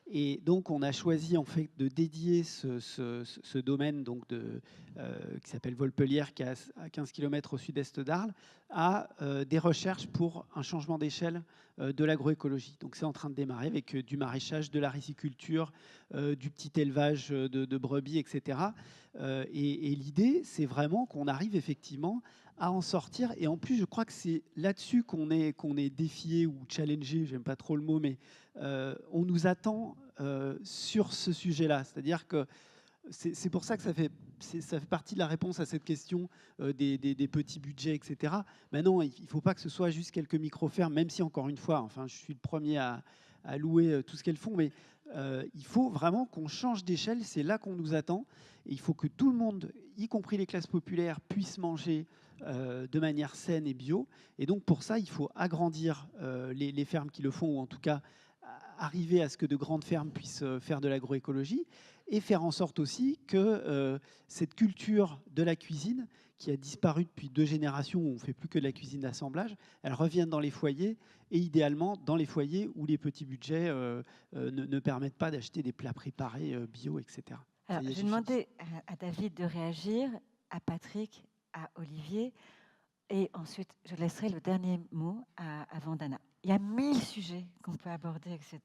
Et donc, on a choisi en fait de dédier ce domaine donc qui s'appelle Volpellière, qui est à 15 km au sud-est d'Arles, à des recherches pour un changement d'échelle de l'agroécologie. Donc, c'est en train de démarrer avec du maraîchage, de la riziculture, du petit élevage de brebis, etc. Et l'idée, c'est vraiment qu'on arrive effectivement à en sortir. Et en plus, je crois que c'est là-dessus qu'on est défié ou challengé, j'aime pas trop le mot, mais on nous attend sur ce sujet-là. C'est-à-dire que c'est pour ça que ça fait partie de la réponse à cette question des petits budgets, etc. Maintenant, il ne faut pas que ce soit juste quelques micro-fermes, même si, encore une fois, enfin, je suis le premier à louer tout ce qu'elles font, mais il faut vraiment qu'on change d'échelle, c'est là qu'on nous attend. Et il faut que tout le monde, y compris les classes populaires, puissent manger de manière saine et bio. Et donc, pour ça, il faut agrandir les fermes qui le font, ou en tout cas arriver à ce que de grandes fermes puissent faire de l'agroécologie et faire en sorte aussi que cette culture de la cuisine, qui a disparu depuis 2 générations où on ne fait plus que de la cuisine d'assemblage, elle revienne dans les foyers et idéalement dans les foyers où les petits budgets ne permettent pas d'acheter des plats préparés bio, etc. Alors, je vais demander à David de réagir, à Patrick, à Olivier, et ensuite je laisserai le dernier mot à Vandana. Il y a 1000 sujets qu'on peut aborder, etc.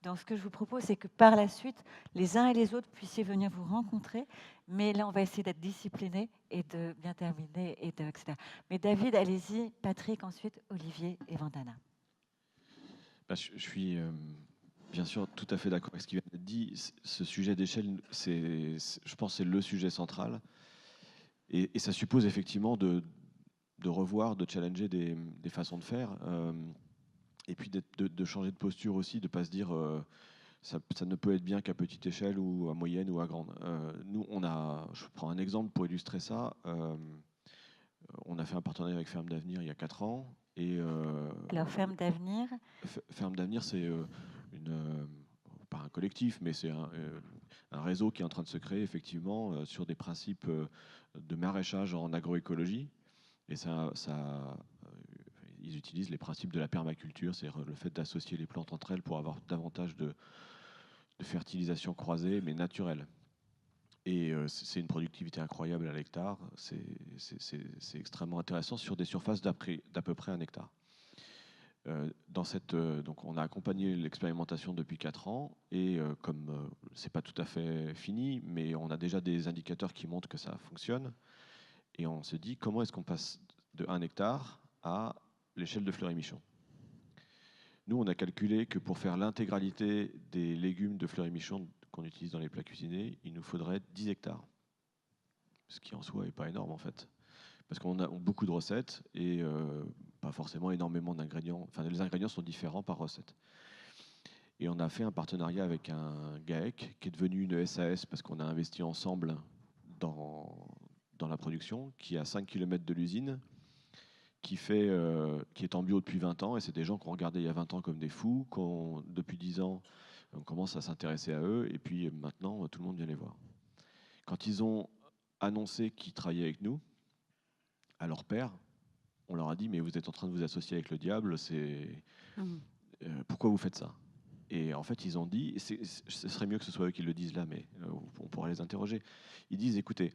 Donc, ce que je vous propose, c'est que par la suite, les uns et les autres puissiez venir vous rencontrer. Mais là, on va essayer d'être disciplinés et de bien terminer, etc. Mais David, allez-y. Patrick, ensuite, Olivier et Vandana. Je suis bien sûr tout à fait d'accord avec ce qui vient d'être dit. Ce sujet d'échelle, je pense que c'est le sujet central. Et ça suppose effectivement de revoir, de challenger des façons de faire. Et puis de changer de posture aussi, de ne pas se dire ça ne peut être bien qu'à petite échelle ou à moyenne ou à grande. Nous, je prends un exemple pour illustrer ça. On a fait un partenariat avec Ferme d'Avenir il y a 4 ans. Alors, Ferme d'Avenir. Ferme d'Avenir, c'est pas un collectif, mais c'est un réseau qui est en train de se créer effectivement sur des principes de maraîchage en agroécologie. Et ils utilisent les principes de la permaculture, c'est-à-dire le fait d'associer les plantes entre elles pour avoir davantage de fertilisation croisée, mais naturelle. Et c'est une productivité incroyable à l'hectare. C'est extrêmement intéressant sur des surfaces d'à peu près 1 hectare. Donc on a accompagné l'expérimentation depuis 4 ans et comme c'est pas tout à fait fini, mais on a déjà des indicateurs qui montrent que ça fonctionne. Et on se dit comment est-ce qu'on passe de 1 hectare à l'échelle de Fleury-Michon. Nous, on a calculé que pour faire l'intégralité des légumes de Fleury-Michon qu'on utilise dans les plats cuisinés, il nous faudrait 10 hectares. Ce qui en soi n'est pas énorme en fait. Parce qu'on a beaucoup de recettes et pas forcément énormément d'ingrédients. Enfin, les ingrédients sont différents par recette. Et on a fait un partenariat avec un GAEC qui est devenu une SAS parce qu'on a investi ensemble dans la production, qui est à 5 km de l'usine, qui est en bio depuis 20 ans. Et c'est des gens qu'on regardait il y a 20 ans comme des fous. Depuis 10 ans, on commence à s'intéresser à eux. Et puis maintenant, tout le monde vient les voir. Quand ils ont annoncé qu'ils travaillaient avec nous, à leur père, on leur a dit mais vous êtes en train de vous associer avec le diable, pourquoi vous faites ça? Et en fait ils ont dit, ce serait mieux que ce soit eux qui le disent là, mais on pourrait les interroger. Ils disent écoutez,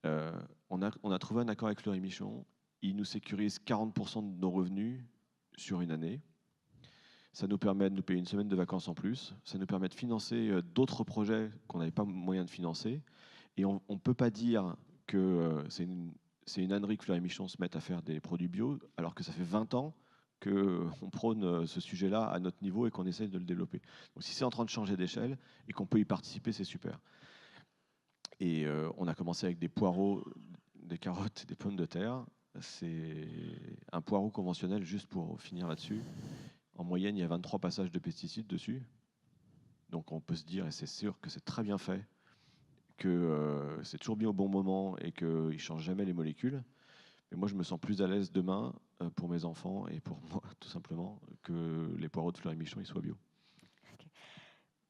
on a trouvé un accord avec Fleury-Michon, ils nous sécurisent 40% de nos revenus sur une année. Ça nous permet de nous payer une semaine de vacances en plus, ça nous permet de financer d'autres projets qu'on n'avait pas moyen de financer. Et on ne peut pas dire que c'est une ânerie que Fleury-Michon se mette à faire des produits bio, alors que ça fait 20 ans qu'on prône ce sujet-là à notre niveau et qu'on essaie de le développer. Donc si c'est en train de changer d'échelle et qu'on peut y participer, c'est super. Et on a commencé avec des poireaux, des carottes, des pommes de terre. C'est un poireau conventionnel, juste pour finir là-dessus. En moyenne, il y a 23 passages de pesticides dessus. Donc on peut se dire, et c'est sûr que c'est très bien fait, que c'est toujours bien au bon moment et qu'ils ne changent jamais les molécules. Mais moi, je me sens plus à l'aise demain pour mes enfants et pour moi, tout simplement, que les poireaux de Fleury-Michon soient bio. Okay.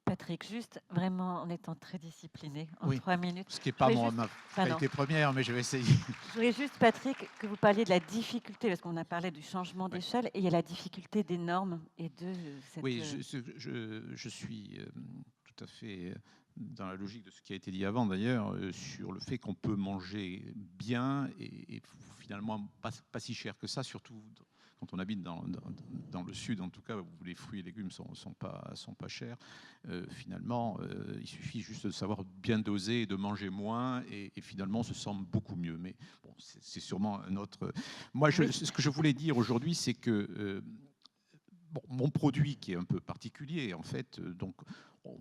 Patrick, juste vraiment en étant très discipliné, en Oui, 3 minutes. Ce qui n'est pas ma qualité première, mais je vais essayer. Je voulais juste, Patrick, que vous parliez de la difficulté, parce qu'on a parlé du changement d'échelle, et il y a la difficulté des normes et de cette... Oui, je suis tout à fait dans la logique de ce qui a été dit avant d'ailleurs, sur le fait qu'on peut manger bien et finalement pas si cher que ça, surtout quand on habite dans le sud, en tout cas, où les fruits et légumes sont pas chers. Finalement, il suffit juste de savoir bien doser et de manger moins, et finalement, on se sent beaucoup mieux. Mais bon, c'est sûrement un autre... Moi, ce que je voulais dire aujourd'hui, c'est que mon produit, qui est un peu particulier, en fait, donc on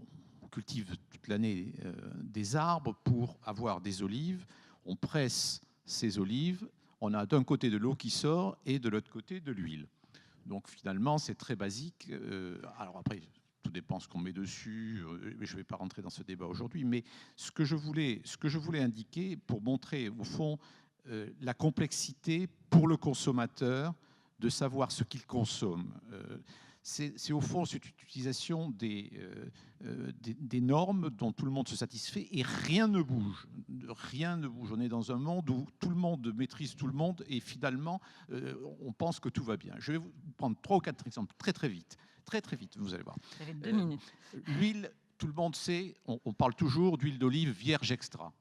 cultive toute l'année des arbres pour avoir des olives. On presse ces olives. On a d'un côté de l'eau qui sort et de l'autre côté de l'huile. Donc finalement, c'est très basique. Alors après, tout dépend ce qu'on met dessus. Je ne vais pas rentrer dans ce débat aujourd'hui. Mais ce que je voulais indiquer pour montrer, au fond, la complexité pour le consommateur de savoir ce qu'il consomme. C'est au fond cette utilisation des normes dont tout le monde se satisfait et rien ne bouge. Rien ne bouge. On est dans un monde où tout le monde maîtrise tout le monde et finalement, on pense que tout va bien. Je vais vous prendre 3 ou 4 exemples très vite. Très vite, vous allez voir. Vous avez 2 minutes. L'huile, tout le monde sait, on parle toujours d'huile d'olive vierge extra.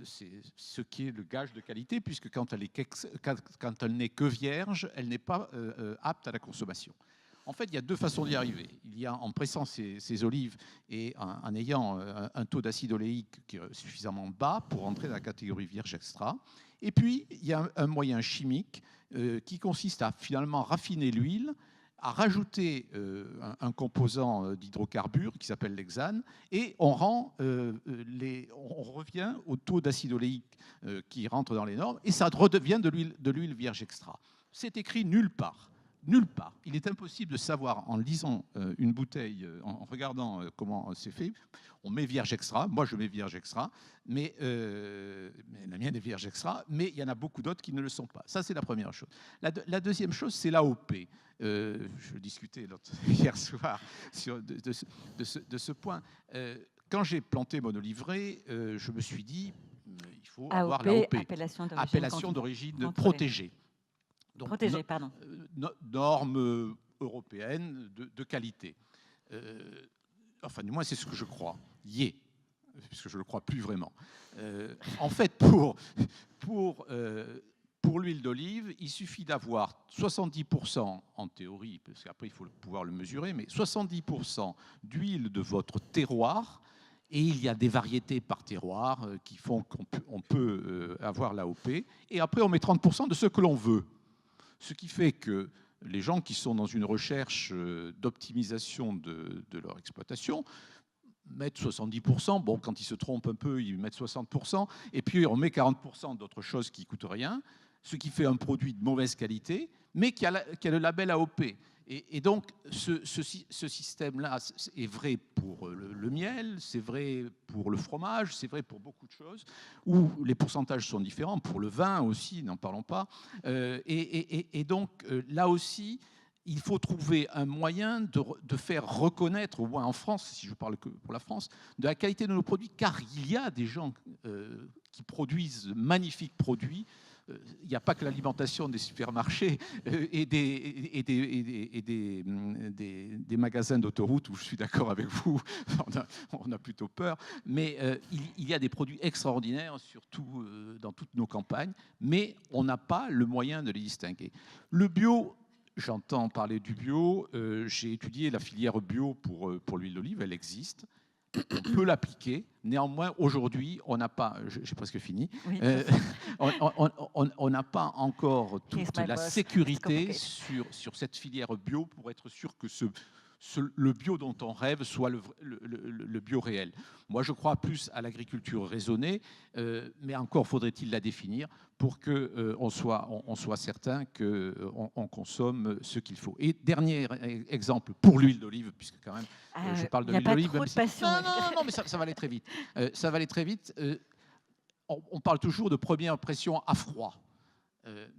c'est ce qui est le gage de qualité, puisque quand elle n'est que vierge, elle n'est pas apte à la consommation. En fait, il y a deux façons d'y arriver. Il y a en pressant ces olives et en ayant un taux d'acide oléique qui est suffisamment bas pour entrer dans la catégorie vierge extra. Et puis, il y a un moyen chimique qui consiste à finalement raffiner l'huile, à rajouter un composant d'hydrocarbures qui s'appelle l'hexane, et on revient au taux d'acide oléique qui rentre dans les normes, et ça redevient de l'huile vierge extra. C'est écrit nulle part. Nulle part. Il est impossible de savoir en lisant une bouteille, en regardant comment c'est fait. On met vierge extra, moi je mets vierge extra, mais la mienne est vierge extra, mais il y en a beaucoup d'autres qui ne le sont pas. Ça, c'est la première chose. La deuxième chose, c'est l'AOP. Je discutais hier soir de ce point. Quand j'ai planté mon olivier, je me suis dit, il faut avoir l'AOP, appellation d'origine protégée. Donc, protégée, pardon. Normes européennes de qualité. Enfin, du moins, c'est ce que je crois. Puisque je ne le crois plus vraiment. En fait, pour l'huile d'olive, il suffit d'avoir 70%, en théorie, parce qu'après, il faut pouvoir le mesurer, mais 70% d'huile de votre terroir. Et il y a des variétés par terroir qui font qu'on peut avoir l'AOP. Et après, on met 30% de ce que l'on veut. Ce qui fait que les gens qui sont dans une recherche d'optimisation de leur exploitation mettent 70%. Bon, quand ils se trompent un peu, ils mettent 60%. Et puis, on met 40% d'autres choses qui ne coûtent rien, ce qui fait un produit de mauvaise qualité, mais qui a le label AOP. Et donc, ce système-là est vrai pour le miel, c'est vrai pour le fromage, c'est vrai pour beaucoup de choses, où les pourcentages sont différents, pour le vin aussi, n'en parlons pas. Et donc, là aussi, il faut trouver un moyen de faire reconnaître, au moins en France, si je parle que pour la France, de la qualité de nos produits, car il y a des gens qui produisent de magnifiques produits. Il n'y a pas que l'alimentation des supermarchés et des magasins d'autoroute où je suis d'accord avec vous, on a plutôt peur, mais il y a des produits extraordinaires, surtout dans toutes nos campagnes, mais on n'a pas le moyen de les distinguer. Le bio, j'entends parler du bio, j'ai étudié la filière bio pour l'huile d'olive, elle existe. On peut l'appliquer. Néanmoins, aujourd'hui, on n'a pas, j'ai presque fini, oui, on n'a pas encore toute la sécurité sur cette filière bio pour être sûr que le bio dont on rêve soit le bio réel. Moi, je crois plus à l'agriculture raisonnée, mais encore faudrait-il la définir pour qu'on soit certain qu'on consomme ce qu'il faut. Et dernier exemple pour l'huile d'olive, puisque quand même, je parle de l'huile d'olive. Non, mais ça va aller très vite. Ça va aller très vite. On parle toujours de première impression à froid.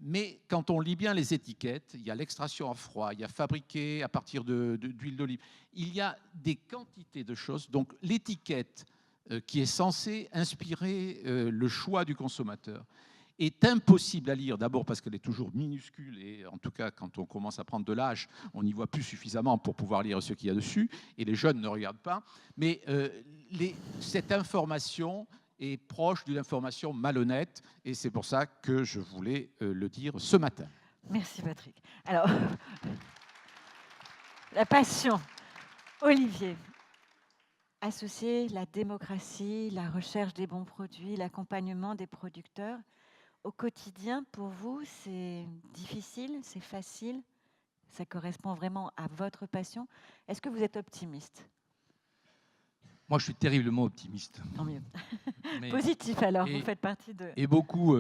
Mais quand on lit bien les étiquettes, il y a l'extraction à froid, il y a fabriqué à partir d'huile d'olive. Il y a des quantités de choses. Donc l'étiquette qui est censée inspirer le choix du consommateur est impossible à lire, d'abord parce qu'elle est toujours minuscule, et en tout cas, quand on commence à prendre de l'âge, on n'y voit plus suffisamment pour pouvoir lire ce qu'il y a dessus, et les jeunes ne regardent pas. Mais cette information est proche d'une information malhonnête, et c'est pour ça que je voulais le dire ce matin. Merci Patrick. Alors, la passion, Olivier, associer la démocratie, la recherche des bons produits, l'accompagnement des producteurs, au quotidien, pour vous, c'est difficile, c'est facile? Ça correspond vraiment à votre passion? Est-ce que vous êtes optimiste? Moi, je suis terriblement optimiste. Tant mieux. Positif alors, vous faites partie de... Et beaucoup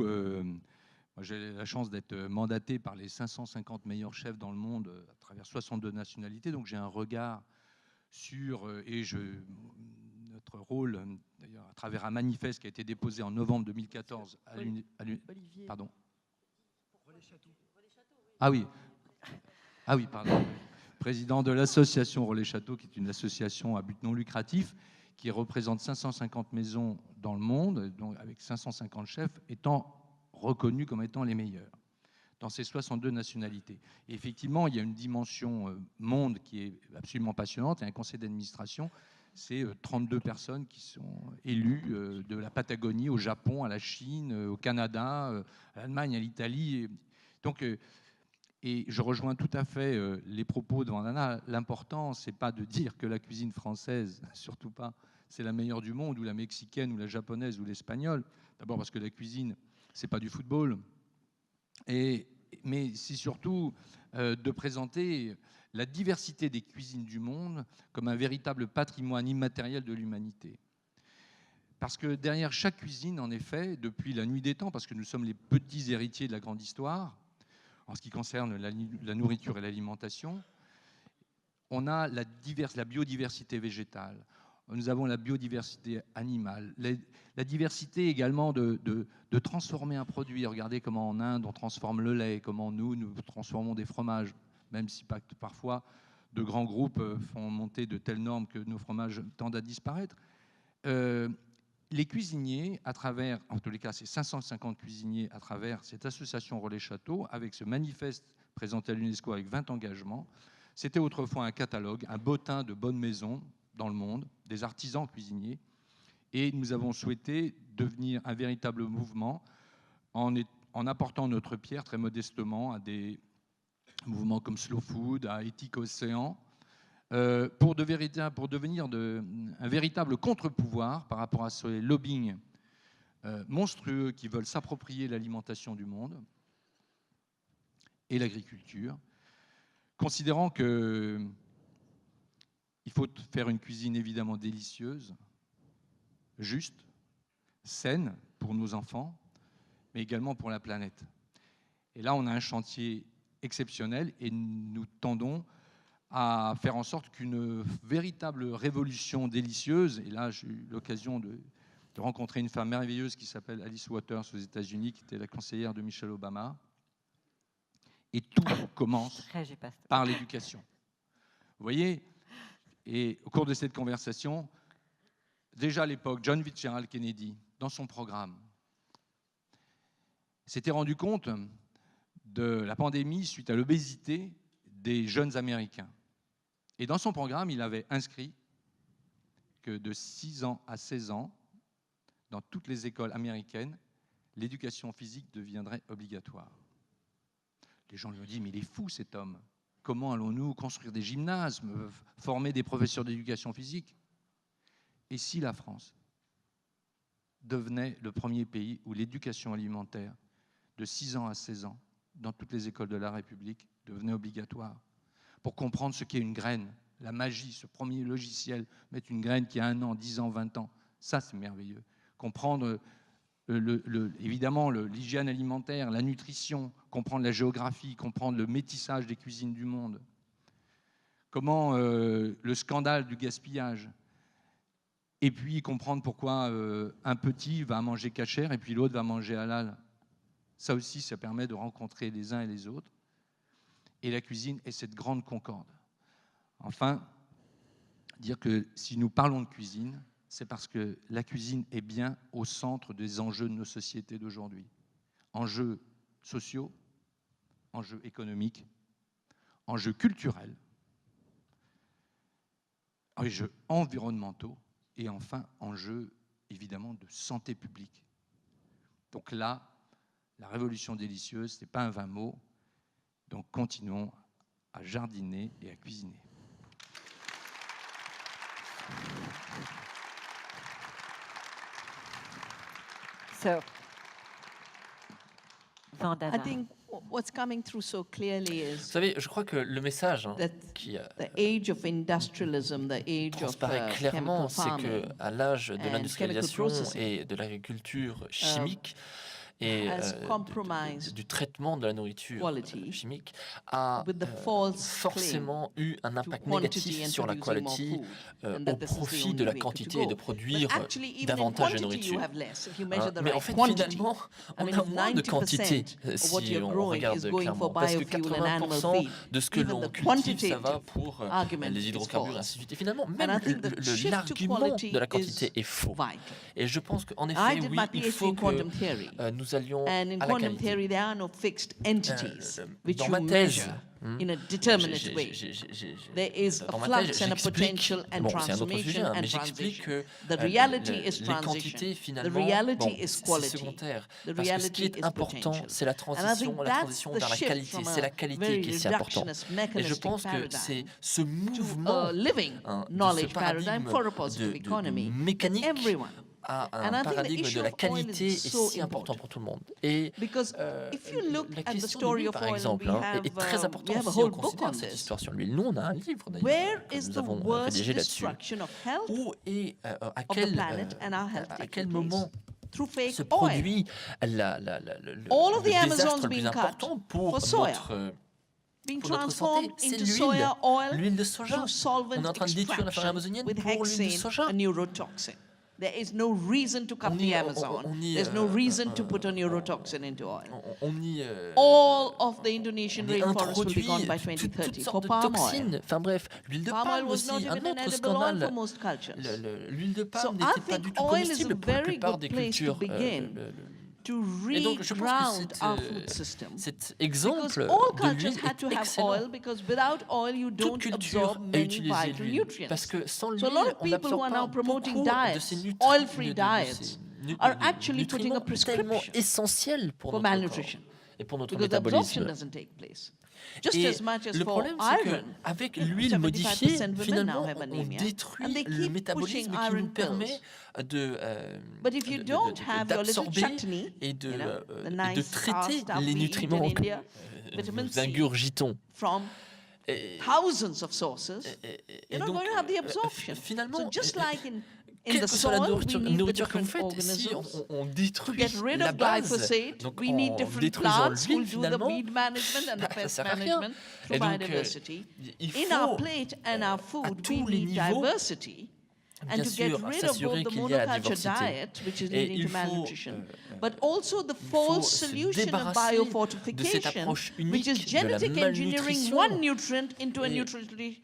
moi, j'ai la chance d'être mandaté par les 550 meilleurs chefs dans le monde à travers 62 nationalités, donc j'ai un regard sur... notre rôle, d'ailleurs, à travers un manifeste qui a été déposé en novembre 2014 à Olivier. Pardon. Ah oui, pardon. Président de l'association Relais Château, qui est une association à but non lucratif, qui représente 550 maisons dans le monde, donc avec 550 chefs étant reconnus comme étant les meilleurs dans ces 62 nationalités. Et effectivement, il y a une dimension monde qui est absolument passionnante, et un conseil d'administration c'est 32 personnes qui sont élues de la Patagonie au Japon, à la Chine, au Canada, à l'Allemagne, à l'Italie. Donc, et je rejoins tout à fait les propos de Vandana. L'important, c'est pas de dire que la cuisine française, surtout pas, c'est la meilleure du monde, ou la mexicaine, ou la japonaise, ou l'espagnole. D'abord parce que la cuisine, c'est pas du football. Mais c'est surtout de présenter la diversité des cuisines du monde comme un véritable patrimoine immatériel de l'humanité. Parce que derrière chaque cuisine, en effet, depuis la nuit des temps, parce que nous sommes les petits héritiers de la grande histoire, en ce qui concerne la nourriture et l'alimentation, on a la biodiversité végétale, nous avons la biodiversité animale, la diversité également de transformer un produit. Regardez comment en Inde on transforme le lait, comment nous transformons des fromages, même si parfois de grands groupes font monter de telles normes que nos fromages tendent à disparaître. Les cuisiniers, à travers, en tous les cas, ces 550 cuisiniers, à travers cette association Relais Château, avec ce manifeste présenté à l'UNESCO avec 20 engagements, c'était autrefois un catalogue, un bottin de bonnes maisons dans le monde, des artisans cuisiniers, et nous avons souhaité devenir un véritable mouvement en apportant notre pierre très modestement à des mouvements comme Slow Food, à Éthique Océan, pour devenir un véritable contre-pouvoir par rapport à ces lobbying monstrueux qui veulent s'approprier l'alimentation du monde et l'agriculture, considérant qu'il faut faire une cuisine évidemment délicieuse, juste, saine pour nos enfants, mais également pour la planète. Et là, on a un chantier exceptionnel et nous tendons à faire en sorte qu'une véritable révolution délicieuse, et là j'ai eu l'occasion de rencontrer une femme merveilleuse qui s'appelle Alice Waters aux États-Unis, qui était la conseillère de Michelle Obama, et tout commence par l'éducation. Vous voyez, et au cours de cette conversation, déjà à l'époque, John Fitzgerald Kennedy, dans son programme, s'était rendu compte de la pandémie suite à l'obésité des jeunes Américains. Et dans son programme, il avait inscrit que de 6 ans à 16 ans, dans toutes les écoles américaines, l'éducation physique deviendrait obligatoire. Les gens lui ont dit, mais il est fou cet homme. Comment allons-nous construire des gymnases, former des professeurs d'éducation physique? Et si la France devenait le premier pays où l'éducation alimentaire de 6 ans à 16 ans, dans toutes les écoles de la République, devenait obligatoire? Pour comprendre ce qu'est une graine, la magie, ce premier logiciel, mettre une graine qui a 1 an, 10 ans, 20 ans, ça c'est merveilleux. Comprendre évidemment l'hygiène alimentaire, la nutrition, comprendre la géographie, comprendre le métissage des cuisines du monde. Comment le scandale du gaspillage. Et puis comprendre pourquoi un petit va manger cachère et puis l'autre va manger halal. Ça aussi, ça permet de rencontrer les uns et les autres. Et la cuisine est cette grande concorde. Enfin, dire que si nous parlons de cuisine, c'est parce que la cuisine est bien au centre des enjeux de nos sociétés d'aujourd'hui. Enjeux sociaux, enjeux économiques, enjeux culturels, enjeux environnementaux et enfin enjeux évidemment de santé publique. Donc là, la révolution délicieuse, ce n'est pas un vain mot. Donc continuons à jardiner et à cuisiner. So, Vandana. I think what's coming through so clearly is Vous savez, je crois que le message that qui the age of industrialism, the age of transparaît clairement, chemical c'est farming qu'à l'âge de and l'industrialisation chemical processing, et de l'agriculture chimique et has compromised du traitement de la nourriture quality chimique a with the false forcément eu un to impact quantity négatif and sur la producing more quality food, and au that this is the profit only de la way to quantité go. et de But produire actually, even in davantage de quantity, you nourriture. have less if you measure the Mais en right fait, quantity. finalement, on I a mean, moins de 90% quantité of what si you're on growing regarde is going for clairement. Parce que biofuel and animal 80% feed. de ce que Even l'on the cultive, ça va quantitative pour argument les is hydrocarbures et false. ainsi de suite. Et finalement, And même I think the shift to l'argument quality de la quantité is est faux. vital. Et je pense qu'en I effet, did oui, my il PhD faut in que quantum theory. nous nous allions And in à la quantum qualité. theory, there are no fixed entities which Dans you ma thèse, measure hmm, in a determinate way. There is a dans ma thèse, flux and a j'explique, potential and bon, c'est un autre sujet, transformation hein, and mais j'explique transition. que The reality is les transition. quantités, The finalement, reality bon, is c'est quality. secondaire. The Parce que ce reality qui est is important, potential. c'est la And I think transition that's the vers la shift qualité. from C'est a la qualité very qui est si important. reductionist, Et je mechanistic pense que paradigm c'est ce to mouvement a living hein, de ce knowledge paradigm paradigme for a positive de economy that mécanique everyone. à And I un think the paradigme issue de la of oil qualité is est so si important important. pour tout le monde. Et Because if you look la at the question de story l'huile, of par oil, exemple, we hein, have, est très we importante have a si on whole book considère on cette this. histoire sur l'huile. Nous, on a un livre d'ailleurs Where que is nous the avons worst rédigé là-dessus. destruction of health Où et à of the quel, planet and our health à taking quel place? moment Through fake se oil. produit All of le the Amazons désastre le plus being cut important pour for soya, notre being pour notre santé, transformed c'est into l'huile, soya oil l'huile de soja. through solvent On est en train de détruire la forêt extraction amazonienne with pour l'huile de hexane, soja. a neurotoxin. There is no reason to cut On the y- Amazon. on y, There's no reason to put a neurotoxin into oil. On y All of the Indonesian on y rainforest will be introduit gone by toutes 2030 for sortes de palm oil. toxines. Enfin bref, l'huile de Palm oil palme was aussi, not un even an autre edible oil scandale. for most cultures. L'huile de So palme I n'était pas think du tout oil is a comestible pour la very plupart good des place to cultures. begin to Et donc, je pense que reground our food system. cet Because exemple all de cultures l'huile had to est have excellent. oil because without oil you Toute don't culture absorb a many utilisé vital l'huile nutrients. parce que sans l'huile, So a lot of on people who n'absorbe are pas now promoting beaucoup de diets, ces oil-free diets, are actually putting a nutriments tellement prescription essentiels pour for notre corps malnutrition et pour notre because the absorption métabolisme. doesn't take place. Just Et as much as le for problème, c'est iron. qu'avec you know, l'huile modifiée, 75% women now finalement, have on anemia, détruit and they le keep métabolisme pushing qui nous iron permet pills. de, But if you don't have your little d'absorber chutney, et de, you know, the et de nice traiter stuff les we eat in nutriments que India, vitamin nous C, ingurgitons. from Et- thousands of sources, et you're not donc, going to have the absorption. finalement, So just like in quelle the que soit la soil, we nourriture, need the nourriture que vous different faites, si organisms. on To détruit get rid la of base, glyphosate, donc we need en different détruisant plants who l'huile do the finalement, weed management and the ça pest sert à rien. management through Et donc, biodiversity. il In our faut plate and our à food, we tous les need niveaux, diversity. And bien to get sûr, rid of s'assurer both the qu'il y a la monoculture diversité. diet, which is Et leading il to faut, malnutrition, but also the il faut false se solution of débarrasser de cette biofortification, approche which is unique de la genetic engineering malnutrition. one nutrient into a Et nutritionally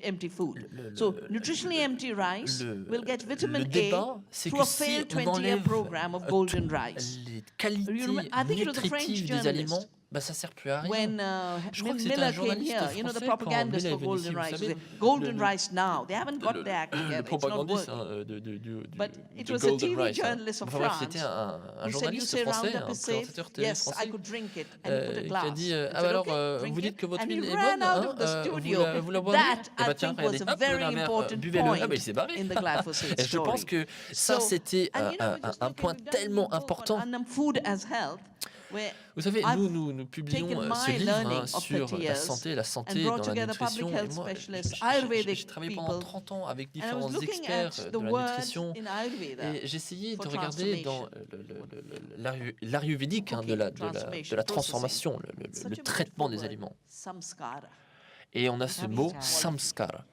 empty food. le- So nutritionally empty rice le- will get vitamin le débat, A c'est through que a si failed on 20-year enlève program of golden rice. les qualités You remember- I think it was the French nutritives des journalist aliments, bah, ça sert plus à rien. When Je crois que c'était un Miller came journaliste here, you know, the français, quand propagandist Miller for est venu ici, golden vous rice, savez, say, golden le- rice now. They haven't got their act le together. It's not propagandiste working. hein, But it de was a Golden TV Rice, hein. journalist of Enfin bref, France c'était un who said, you journaliste say français, Roundup un is safe? présentateur télé Yes, I français, could drink it and put a qui glass. a dit I ah said, bah alors okay, vous drink dites it. que votre And huile he est ran bonne, out hein, of the vous studio. la boirez. That, Et bah I tiens, think, regardez, was a hop, very la mère, important buvez-le. Ah bah point il s'est barré. in the glyphosate Et je pense story. que ça So, c'était and you know, we just un look at- point we've done a tellement book on important. Food as Health, where Vous savez, I've nous publions taken ce my livre learning hein, of sur 30 la years santé and dans brought la together nutrition. public Et health moi, specialists, j'ai Ayurvedic travaillé pendant people, 30 ans avec and I was différents looking experts at de the la words nutrition. in Ayurveda Et j'essayais de for regarder dans l'ayurvédique hein, de la transformation, Such le a traitement beautiful des word, aliments. samskara. Et on a ce mot Samskara. samskara,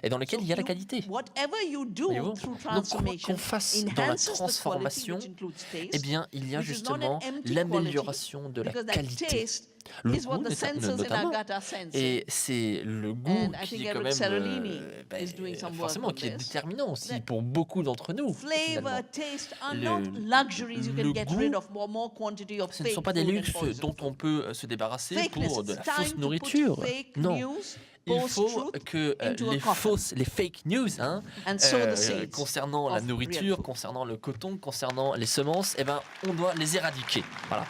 et dans lequel So il y a la you- qualité. Whatever you do Voyez-vous, through donc quoi transformation qu'on fasse dans la enhances the quality, transformation, which includes taste, eh bien, il y a which is not justement an empty l'amélioration de la because that qualité. taste Le is what goût, the senses in our notamment. gut are sensing. Et c'est le goût And I qui think est quand Eric même Serolini is doing some work forcément on qui est this. déterminant aussi That pour beaucoup d'entre nous. Flavor, finalement. taste are Le- not luxuries you le can get rid goût, of more quantity of Ce ne fake sont pas des food and luxes poison dont food. on peut se débarrasser Fakeness, pour de it's la time fausse to put nourriture. fake Non, news, il post faut truth que into a les fake news hein, and sow the seeds concernant la of real nourriture, food. concernant le coton, concernant les semences, eh ben, on doit les éradiquer. Voilà.